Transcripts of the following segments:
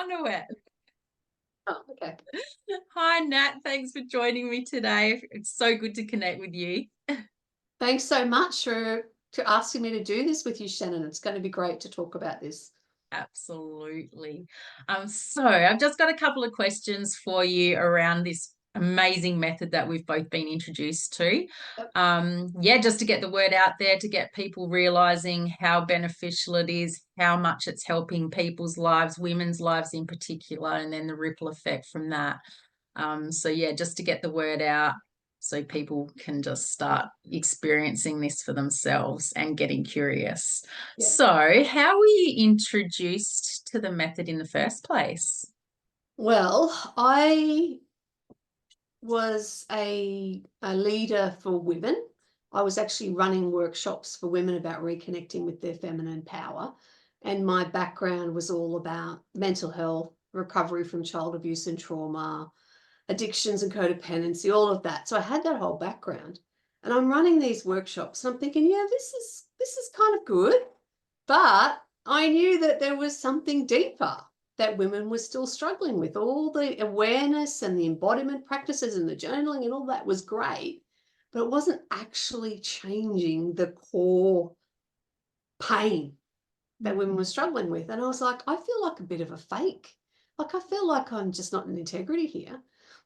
Underwear. Oh, okay. Hi, Nat. Thanks for joining me today. It's so good to connect with you. Thanks so much for asking me to do this with you, Shannon. It's going to be great to talk about this. Absolutely. So I've just got a couple of questions for you around this amazing method that we've both been introduced to. Yep. Yeah, just to get the word out there, to get people realizing how beneficial it is, how much it's helping people's lives, women's lives in particular, and then the ripple effect from that. So yeah, just to get the word out so people can just start experiencing this for themselves and getting curious. Yeah. So, how were you introduced to the method in the first place? Well, I was a leader for women. I was actually running workshops for women about reconnecting with their feminine power. And my background was all about mental health, recovery from child abuse and trauma, addictions and codependency, all of that. So I had that whole background. And I'm running these workshops and I'm thinking, yeah, this is kind of good. But I knew that there was something deeper that women were still struggling with. All the awareness and the embodiment practices and the journaling and all that was great, but it wasn't actually changing the core pain that women were struggling with. And I was like, I feel like a bit of a fake. Like, I feel like I'm just not in integrity here.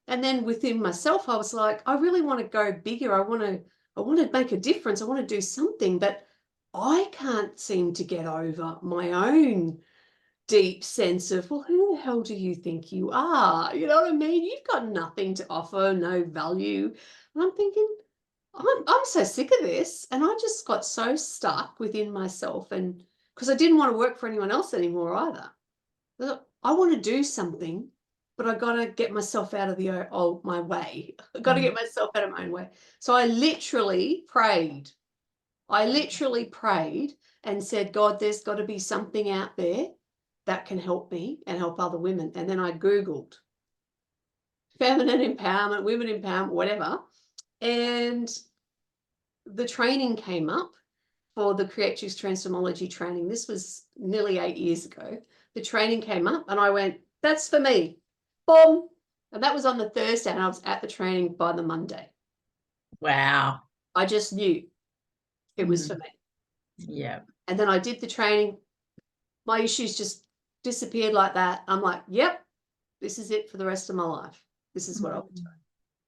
And then within myself, I was like, I really want to go bigger. I want to make a difference. I want to do something, but I can't seem to get over my own deep sense of, well, who the hell do you think you are? You know what I mean? You've got nothing to offer, no value. And I'm thinking, I'm so sick of this. And I just got so stuck within myself. And because I didn't want to work for anyone else anymore either. I want to do something, but I got to get myself out of my way. I got to get myself out of my own way. So I literally prayed. And said, God, there's got to be something out there that can help me and help other women. And then I Googled feminine empowerment, women empowerment, whatever. And the training came up for the Create Choose Transformology training. This was nearly 8 years ago. The training came up and I went, that's for me. Boom. And that was on the Thursday and I was at the training by the Monday. Wow. I just knew it was for me. Yeah. And then I did the training. My issues just disappeared like that. I'm like, yep, this is it for the rest of my life. This is what I'll be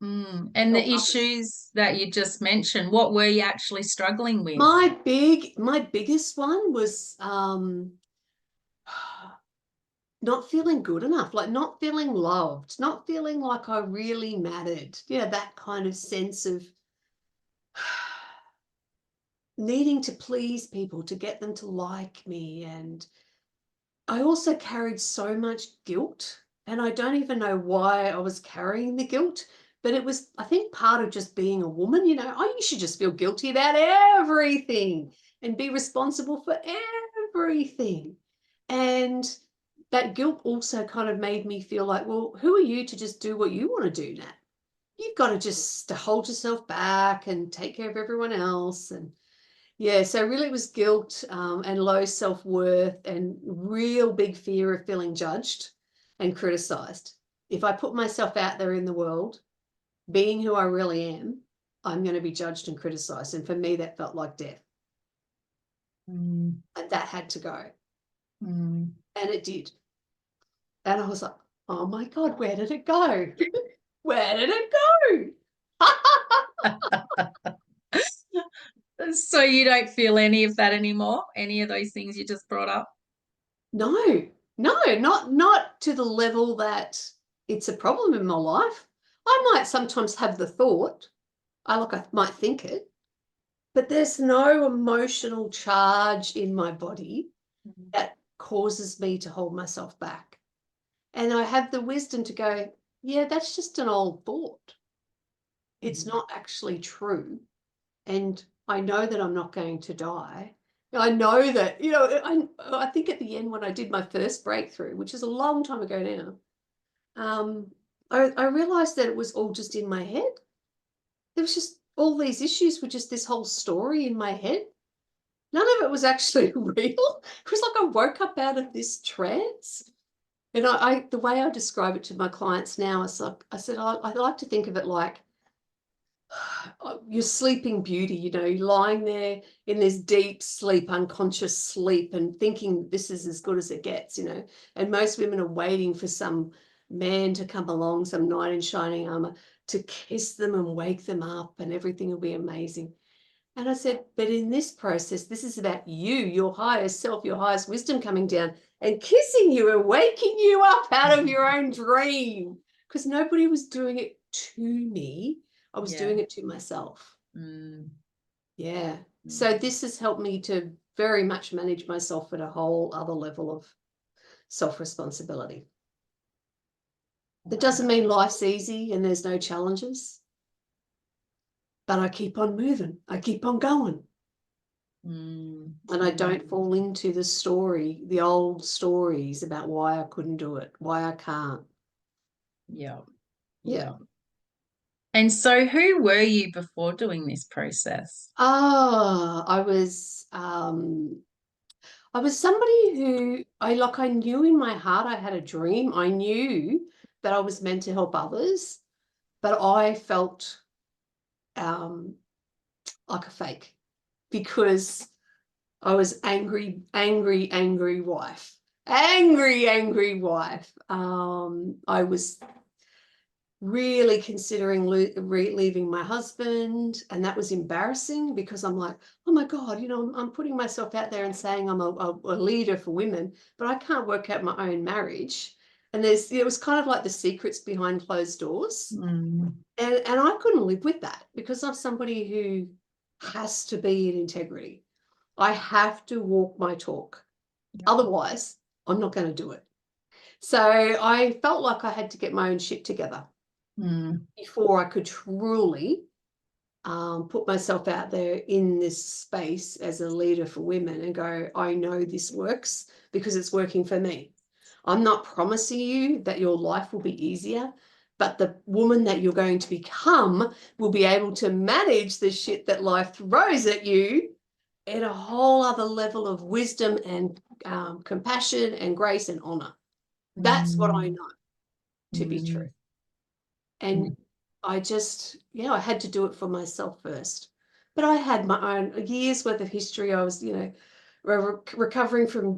And the doing. issues that you just mentioned, what were you actually struggling with? My biggest one was not feeling good enough, like not feeling loved, not feeling like I really mattered. You know, that kind of sense of needing to please people to get them to like me. And I also carried so much guilt, and I don't even know why I was carrying the guilt, but it was, I think, part of just being a woman. You know, you should just feel guilty about everything and be responsible for everything. And that guilt also kind of made me feel like, well, who are you to just do what you want to do, Nat? You've got to just to hold yourself back and take care of everyone else. And yeah, so really it was guilt and low self-worth and real big fear of feeling judged and criticized. If I put myself out there in the world, being who I really am, I'm going to be judged and criticized. And for me, that felt like death. And that had to go. And it did. And I was like, oh my God, where did it go? Where did it go? So you don't feel any of that anymore? Any of those things you just brought up? No, not to the level that it's a problem in my life. I might sometimes have the thought, I might think it, but there's no emotional charge in my body that causes me to hold myself back. And I have the wisdom to go, yeah, that's just an old thought. It's not actually true. And I know that I'm not going to die. I know that, I think at the end when I did my first breakthrough, which is a long time ago now, I realized that it was all just in my head. There was just all these issues were just this whole story in my head. None of it was actually real. It was like I woke up out of this trance And the way I describe it to my clients now is like, I said, I like to think of it like your sleeping beauty, you're lying there in this deep sleep, unconscious sleep, and thinking this is as good as it gets, and most women are waiting for some man to come along, some knight in shining armor, to kiss them and wake them up and everything will be amazing. And I said, but in this process, this is about you, your highest self, your highest wisdom coming down and kissing you and waking you up out of your own dream, because nobody was doing it to me. I was doing it to myself. Yeah. So this has helped me to very much manage myself at a whole other level of self-responsibility. That doesn't mean life's easy and there's no challenges, but I keep on moving. I keep on going. And I don't fall into the old stories about why I couldn't do it, why I can't. Yeah. Yeah. And so who were you before doing this process? I was somebody who I knew in my heart I had a dream. I knew that I was meant to help others, but I felt like a fake because I was angry wife. Angry wife. I was really considering leaving my husband, and that was embarrassing because I'm like, oh my God, I'm putting myself out there and saying I'm a leader for women, but I can't work out my own marriage. And it was kind of like the secrets behind closed doors. And I couldn't live with that because I'm somebody who has to be in integrity. I have to walk my talk. Otherwise, I'm not going to do it. So I felt like I had to get my own shit together before I could truly put myself out there in this space as a leader for women and go, I know this works because it's working for me. I'm not promising you that your life will be easier, but the woman that you're going to become will be able to manage the shit that life throws at you at a whole other level of wisdom and compassion and grace and honor. That's what I know to be true. And I just, I had to do it for myself first. But I had my own years worth of history. I was, recovering from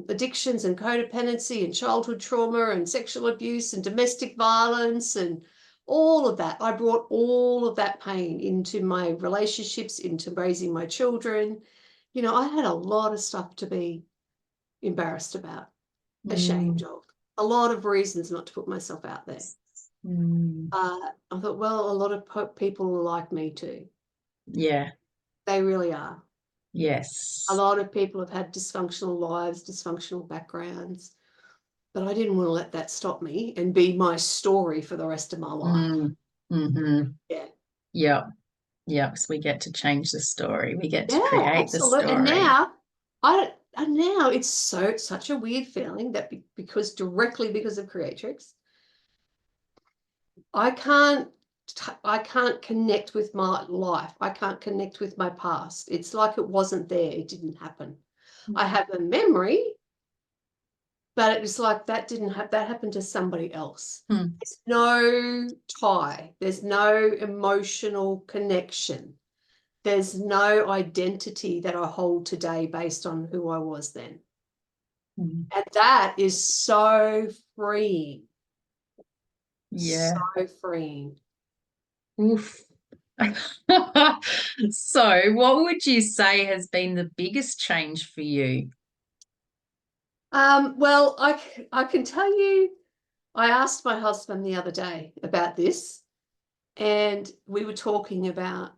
addictions and codependency and childhood trauma and sexual abuse and domestic violence and all of that. I brought all of that pain into my relationships, into raising my children. I had a lot of stuff to be embarrassed about, ashamed of, a lot of reasons not to put myself out there. I thought, well, a lot of people are like me too. Yeah. They really are. Yes. A lot of people have had dysfunctional lives, dysfunctional backgrounds, but I didn't want to let that stop me and be my story for the rest of my life. Yeah. Yeah. Yeah. So we get to change the story. We get to Yeah, create the absolutely. story. And now it's such a weird feeling that because of Creatrix, I can't connect with my life. I can't connect with my past. It's like it wasn't there. It didn't happen. I have a memory, but it was like that happened to somebody else. There's no tie. There's no emotional connection. There's no identity that I hold today based on who I was then. And that is so freeing. Yeah. So freeing. Oof. So what would you say has been the biggest change for you? Well, I can tell you, I asked my husband the other day about this, and we were talking about,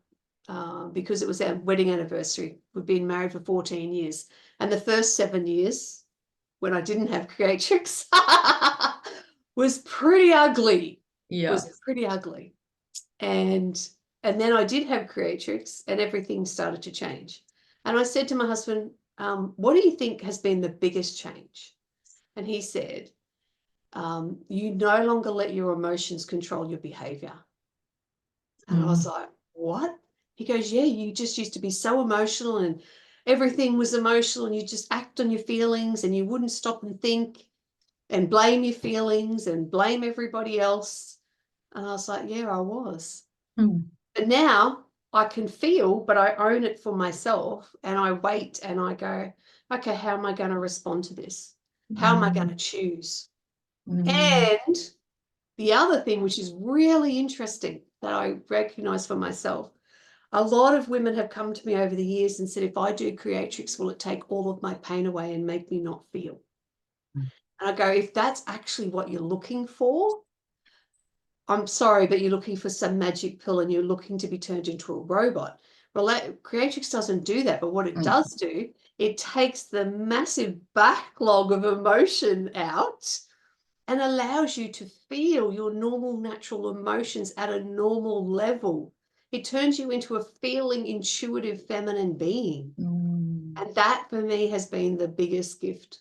because it was our wedding anniversary. We've been married for 14 years. And the first 7 years, when I didn't have Creatrix, was pretty ugly. Yeah. Was pretty ugly. And then I did have Creatrix and everything started to change. And I said to my husband, what do you think has been the biggest change? And he said, you no longer let your emotions control your behavior. And I was like, what? He goes, yeah, you just used to be so emotional and everything was emotional and you just act on your feelings and you wouldn't stop and think. and blame your feelings and blame everybody else. And I was like, yeah, I was. But now I can feel, but I own it for myself, and I wait and I go, okay, how am I going to respond to this? How am I going to choose? And the other thing, which is really interesting that I recognize for myself, a lot of women have come to me over the years and said, if I do creatrix, will it take all of my pain away and make me not feel? And I go, if that's actually what you're looking for, I'm sorry, but you're looking for some magic pill and you're looking to be turned into a robot. Well, creatrix doesn't do that, but what it does do, it takes the massive backlog of emotion out and allows you to feel your normal, natural emotions at a normal level. It turns you into a feeling, intuitive, feminine being. And that for me has been the biggest gift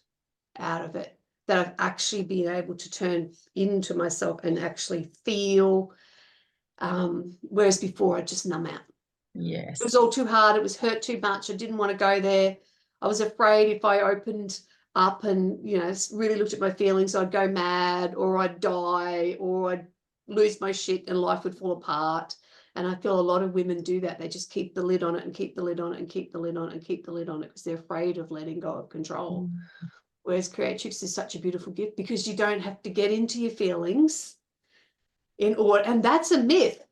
out of it, that I've actually been able to turn into myself and actually feel, whereas before I'd just numb out. Yes. It was all too hard. It was hurt too much. I didn't want to go there. I was afraid if I opened up and, you know, really looked at my feelings, I'd go mad or I'd die or I'd lose my shit and life would fall apart. And I feel a lot of women do that. They just keep the lid on it and keep the lid on it and keep the lid on it and keep the lid on it because they're afraid of letting go of control. Whereas creatrix is such a beautiful gift because you don't have to get into your feelings in order. And that's a myth.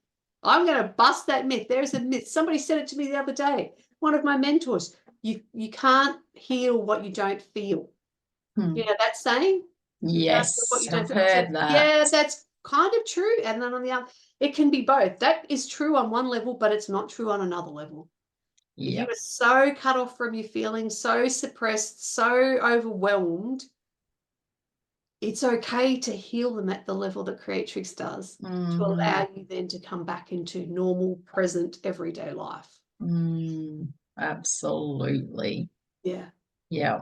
I'm going to bust that myth. There's a myth. Somebody said it to me the other day. One of my mentors, you can't heal what you don't feel. You know that saying? Yes, I've heard that. Yeah, that's kind of true. And then on the other, it can be both. That is true on one level, but it's not true on another level. If you are so cut off from your feelings, so suppressed, so overwhelmed, it's okay to heal them at the level that creatrix does to allow you then to come back into normal, present, everyday life. Absolutely. Yeah. Yeah.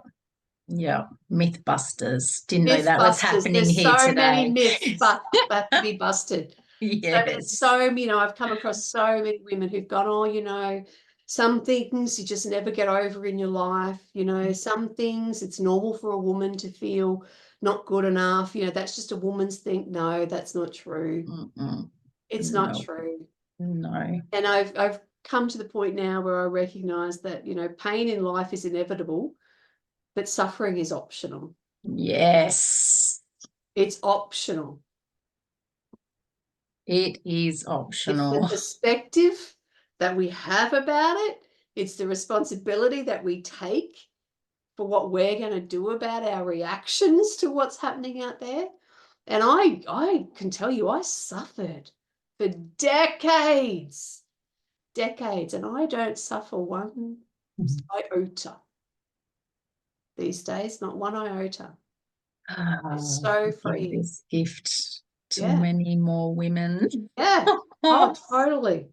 Yeah. Mythbusters. Didn't know that was happening There's here so today. many myths but have to be busted. Yes. So, you know, I've come across so many women who've gone, oh, you know, some things you just never get over in your life. You know, some things it's normal for a woman to feel not good enough. You know, that's just a woman's thing. No, that's not true. It's not true. No. And I've come to the point now where I recognize that, you know, pain in life is inevitable, but suffering is optional. Yes. It's optional. It is optional. It's the perspective that we have about it. It's the responsibility that we take for what we're going to do about our reactions to what's happening out there. And I can tell you, I suffered for decades, and I don't suffer one iota these days, not one iota. It's so free. This gift to Yeah. many more women. Yeah. Oh, totally.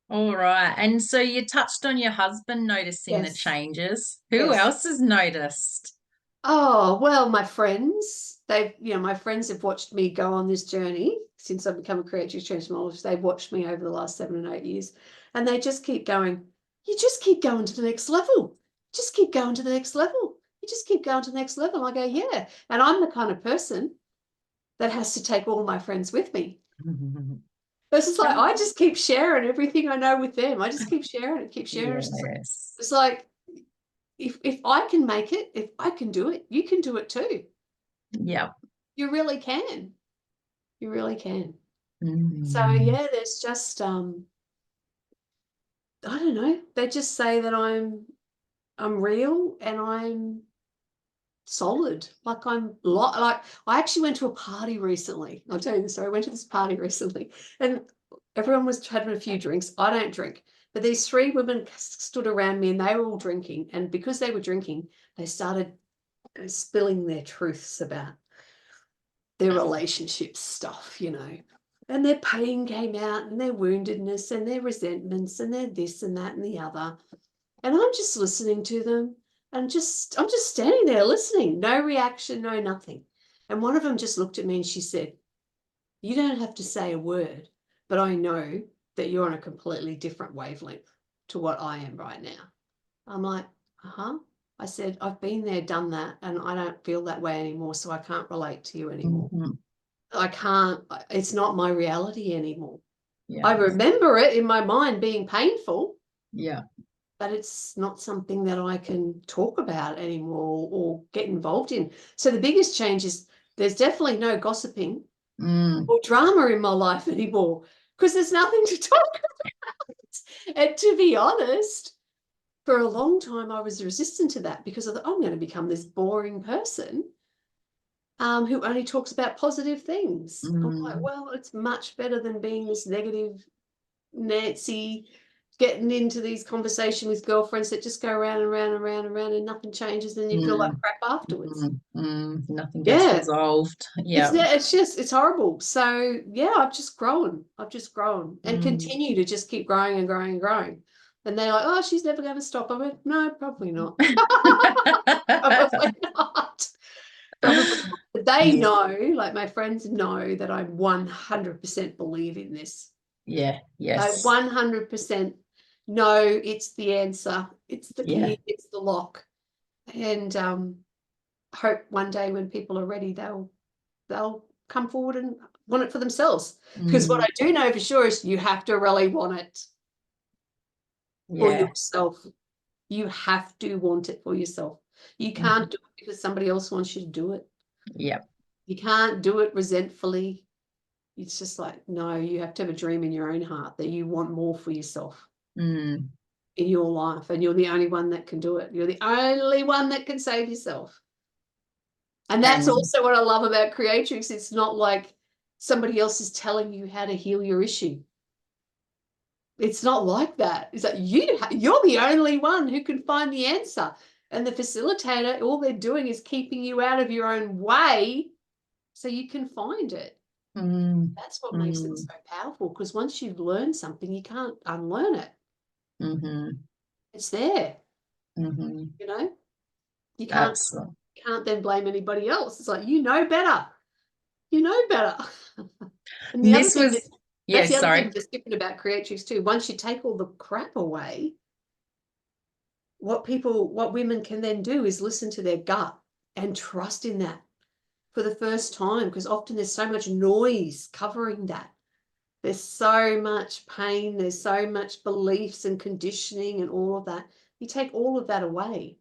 All right. And so you touched on your husband noticing the changes. Who else has noticed? Oh, well, my friends, my friends have watched me go on this journey since I've become a creative transformer. They've watched me over the last 7 and 8 years, and they just keep going, you just keep going to the next level. Just keep going to the next level. You just keep going to the next level. I go, yeah. And I'm the kind of person that has to take all my friends with me. It's just like, I just keep sharing everything I know with them. I just keep sharing it, keep sharing it. It's like, if I can make it, if I can do it, you can do it too. Yeah. You really can. You really can. So yeah, there's just I don't know. They just say that I'm real and I'm solid. Like I actually went to a party recently. I'll tell you the story. I went to this party recently and everyone was having a few drinks. I don't drink. But these 3 women stood around me and they were all drinking. And because they were drinking, they started spilling their truths about their relationship stuff, you know. And their pain came out and their woundedness and their resentments and their this and that and the other. And I'm just listening to them and I'm just standing there listening, no reaction, no nothing. And one of them just looked at me and she said, you don't have to say a word, but I know that you're on a completely different wavelength to what I am right now. I'm like, uh-huh. I said, I've been there, done that, and I don't feel that way anymore, so I can't relate to you anymore. I can't, it's not my reality anymore. I remember it in my mind being painful. Yeah. But it's not something that I can talk about anymore or get involved in. So the biggest change is there's definitely no gossiping or drama in my life anymore because there's nothing to talk about. And to be honest, for a long time, I was resistant to that because I thought, I'm going to become this boring person who only talks about positive things. I'm like, well, it's much better than being this negative Nancy, getting into these conversations with girlfriends that just go around and around and around and around and nothing changes and you feel like crap afterwards. Nothing gets resolved. Yeah. It's horrible. So yeah, I've just grown and continue to just keep growing and growing and growing. And they're like, oh, she's never going to stop. I went, no, probably not. Probably not. Probably not. But they know, like my friends know that I 100% believe in this. Yeah. Yes. I 100% know it's the answer. It's the key. It's the lock. And hope one day when people are ready, they'll come forward and want it for themselves. Because what I do know for sure is you have to really want it for yourself. You have to want it for yourself. You can't do it because somebody else wants you to do it. Yeah. You can't do it resentfully. It's just like, no, you have to have a dream in your own heart that you want more for yourself in your life. And you're the only one that can do it. You're the only one that can save yourself. And that's also what I love about Creatrix. It's not like somebody else is telling you how to heal your issue. It's not like that. It's like you're the only one who can find the answer. And the facilitator, all they're doing is keeping you out of your own way so you can find it. That's what makes it so powerful, because once you've learned something, you can't unlearn it. It's there. You know, you can't then blame anybody else. It's like, you know better. You know better. And the other thing that's the other thing that's different about Creatrix too. Once you take all the crap away, what women can then do is listen to their gut and trust in that for the first time, because often there's so much noise covering that. There's so much pain, there's so much beliefs and conditioning and all of that. You take all of that away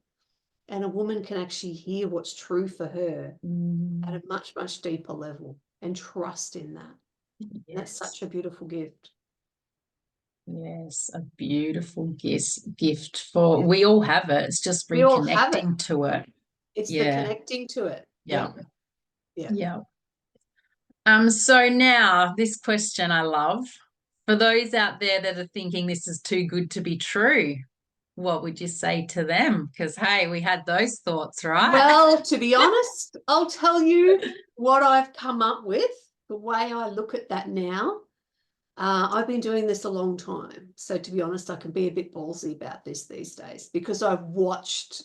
and a woman can actually hear what's true for her at a much, much deeper level and trust in that. That's such a beautiful gift. Yes, a beautiful gift for, we all have it. It's just reconnecting to it. It's the connecting to it. Yeah. Yeah. So now this question I love. For those out there that are thinking this is too good to be true, what would you say to them? Because, hey, we had those thoughts, right? Well, to be honest, I'll tell you what I've come up with, the way I look at that now. I've been doing this a long time. So to be honest, I can be a bit ballsy about this these days because I've watched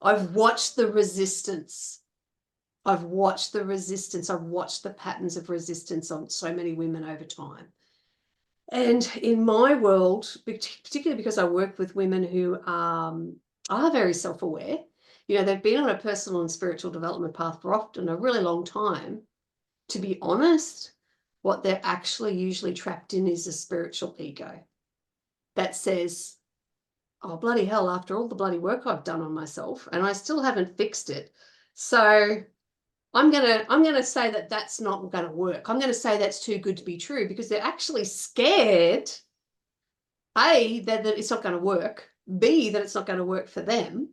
the resistance. I've watched the patterns of resistance on so many women over time. And in my world, particularly because I work with women who are very self-aware, they've been on a personal and spiritual development path for often a really long time. To be honest, what they're actually usually trapped in is a spiritual ego that says, oh, bloody hell, after all the bloody work I've done on myself and I still haven't fixed it. So I'm gonna say that that's not going to work. I'm going to say that's too good to be true because they're actually scared, A, that it's not going to work, B, that it's not going to work for them,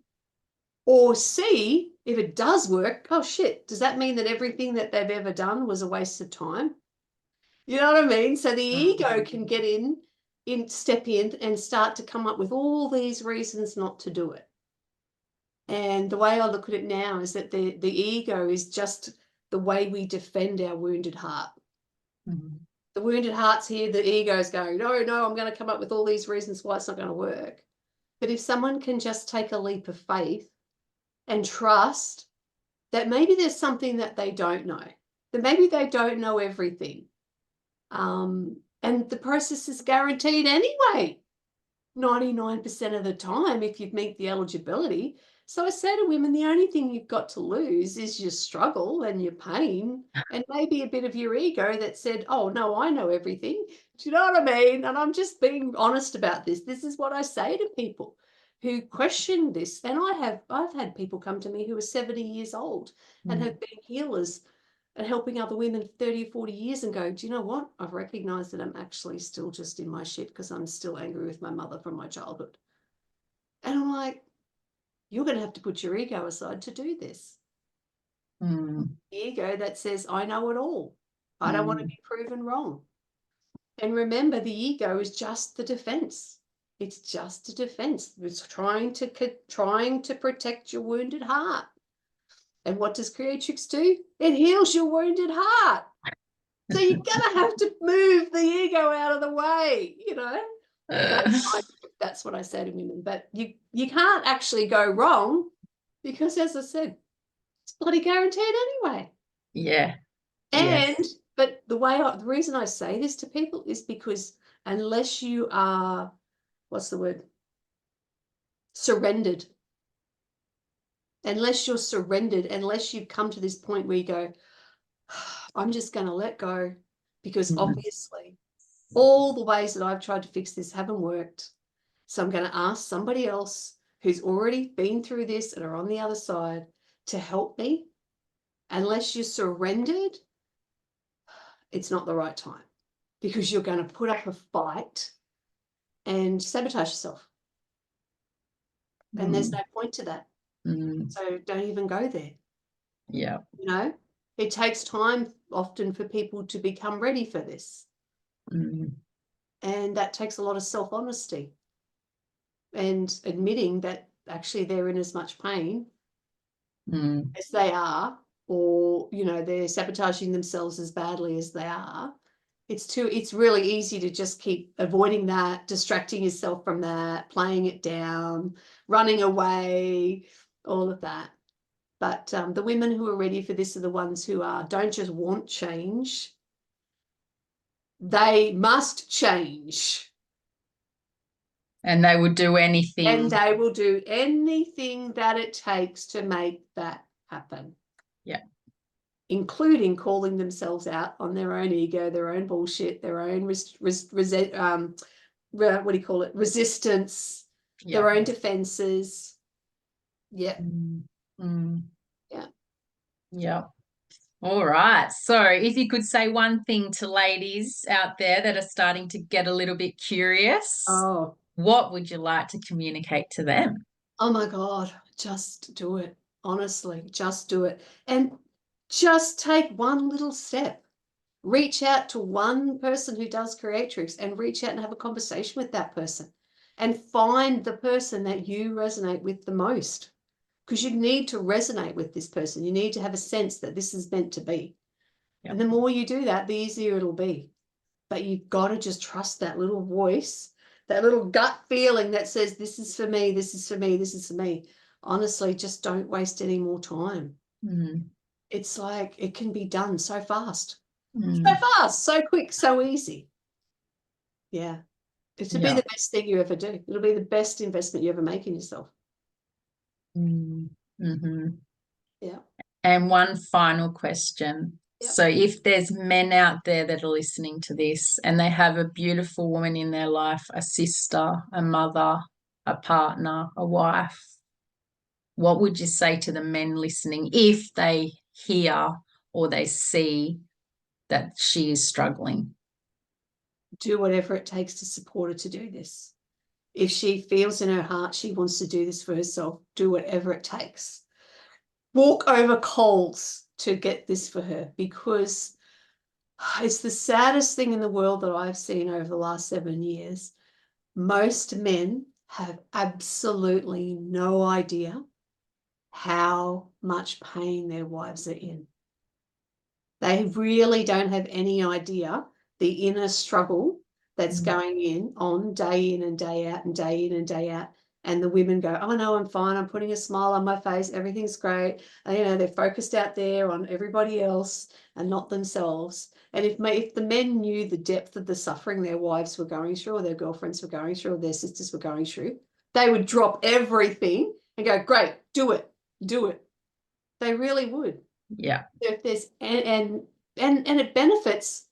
or C, if it does work, oh shit, does that mean that everything that they've ever done was a waste of time? You know what I mean? So the ego can get step in and start to come up with all these reasons not to do it. And the way I look at it now is that the ego is just the way we defend our wounded heart. The wounded heart's here, the ego is going, no, I'm going to come up with all these reasons why it's not going to work. But if someone can just take a leap of faith and trust that maybe there's something that they don't know, that maybe they don't know everything. And the process is guaranteed anyway, 99% of the time if you meet the eligibility. So I say to women, the only thing you've got to lose is your struggle and your pain and maybe a bit of your ego that said, oh, no, I know everything. Do you know what I mean? And I'm just being honest about this. This is what I say to people who question this. And I've had people come to me who are 70 years old and have been healers and helping other women for 30 or 40 years and go, do you know what? I've recognized that I'm actually still just in my shit because I'm still angry with my mother from my childhood. And I'm like, you're going to have to put your ego aside to do this. The ego that says, I know it all. I don't want to be proven wrong. And remember, the ego is just the defense. It's just a defense. It's trying to protect your wounded heart. And what does Creatrix do? It heals your wounded heart. So you're going to have to move the ego out of the way, you know. That's what I say to women. But you can't actually go wrong because, as I said, it's bloody guaranteed anyway. Yeah. And but the reason I say this to people is because unless you are, what's the word? Surrendered. Unless you're surrendered, unless you've come to this point where you go, I'm just going to let go, because obviously all the ways that I've tried to fix this haven't worked. So I'm going to ask somebody else who's already been through this and are on the other side to help me. Unless you're surrendered, it's not the right time, because you're going to put up a fight and sabotage yourself. And there's no point to that. So don't even go there. Yeah. You know, it takes time often for people to become ready for this. And that takes a lot of self-honesty and admitting that actually they're in as much pain as they are, or, you know, they're sabotaging themselves as badly as they are. It's really easy to just keep avoiding that, distracting yourself from that, playing it down, running away, all of that. But the women who are ready for this are the ones who don't just want change. They must change. And they would do anything. And they will do anything that it takes to make that happen. Yeah. Including calling themselves out on their own ego, their own bullshit, their own resistance, their own defenses. Yeah. Yeah. Yeah. All right. So if you could say one thing to ladies out there that are starting to get a little bit curious, what would you like to communicate to them? Oh my God, just do it. Honestly, just do it. And just take one little step. Reach out to one person who does Creatrix and reach out and have a conversation with that person and find the person that you resonate with the most, because you need to resonate with this person. You need to have a sense that this is meant to be. And the more you do that, the easier it'll be. But you've got to just trust that little voice, that little gut feeling that says, this is for me, this is for me, this is for me. Honestly, just don't waste any more time. It's like it can be done so fast. So fast, so quick, so easy. Yeah. It'll be the best thing you ever do. It'll be the best investment you ever make in yourself. Yeah. And one final question. So if there's men out there that are listening to this and they have a beautiful woman in their life, a sister, a mother, a partner, a wife, what would you say to the men listening if they hear or they see that she is struggling? Do whatever it takes to support her to do this. If she feels in her heart she wants to do this for herself, do whatever it takes. Walk over coals to get this for her, because it's the saddest thing in the world that I've seen over the last 7 years. Most men have absolutely no idea how much pain their wives are in. They really don't have any idea the inner struggle that's going on day in and day out and day in and day out. And the women go, oh no, I'm fine. I'm putting a smile on my face. Everything's great. And, you know, they're focused out there on everybody else and not themselves. And if the men knew the depth of the suffering their wives were going through, or their girlfriends were going through, or their sisters were going through, they would drop everything and go, great, do it, do it. They really would. Yeah. So if there's and it benefits,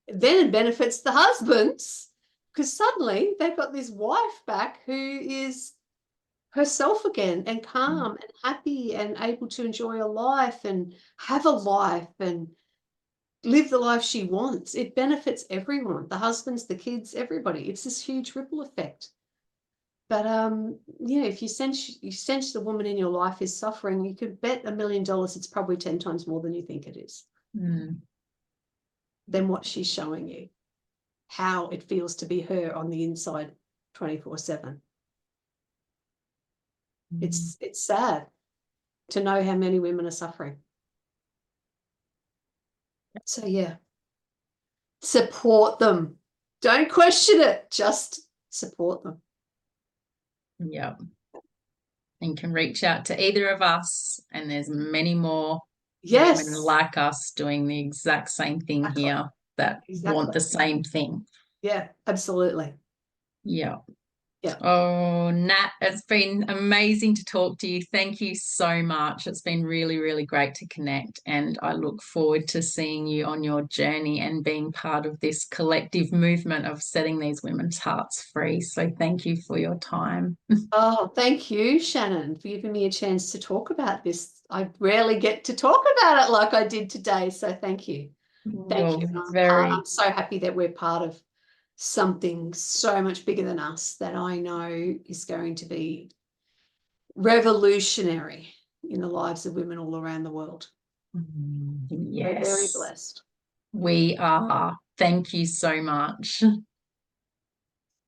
then it benefits the husbands, because suddenly they've got this wife back who is herself again and calm and happy and able to enjoy a life and have a life and live the life she wants. It benefits everyone, the husbands, the kids, everybody. It's this huge ripple effect. But yeah, if you sense the woman in your life is suffering, you could bet $1 million it's probably 10 times more than you think it is. Than what she's showing you, how it feels to be her on the inside 24/7. It's sad to know how many women are suffering. So yeah, support them. Don't question it, just support them. Yeah. And can reach out to either of us, and there's many more women like us doing the exact same thing here that want the same thing. Yeah, absolutely. Yeah. Yeah. Oh, Nat, it's been amazing to talk to you. Thank you so much. It's been really, really great to connect, and I look forward to seeing you on your journey and being part of this collective movement of setting these women's hearts free. So thank you for your time. Oh, thank you, Shannon, for giving me a chance to talk about this. I rarely get to talk about it like I did today, so thank you. Thank you. I'm so happy that we're part of something so much bigger than us that I know is going to be revolutionary in the lives of women all around the world. Yes. We're very blessed. We are. Thank you so much.